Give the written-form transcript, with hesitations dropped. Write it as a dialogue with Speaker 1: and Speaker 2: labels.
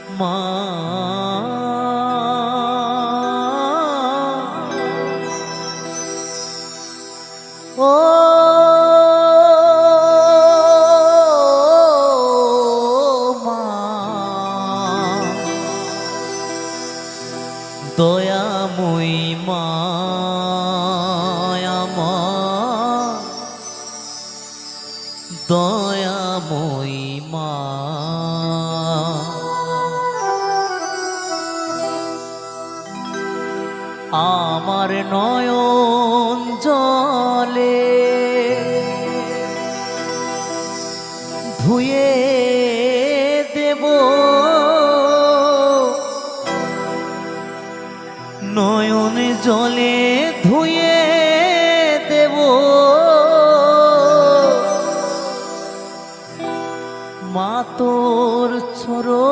Speaker 1: মা ও মা দয়াময়ী মা আমার দয়াময়ী মা আমার নয়ন জলে ধুয়ে দেব নয়ন জলে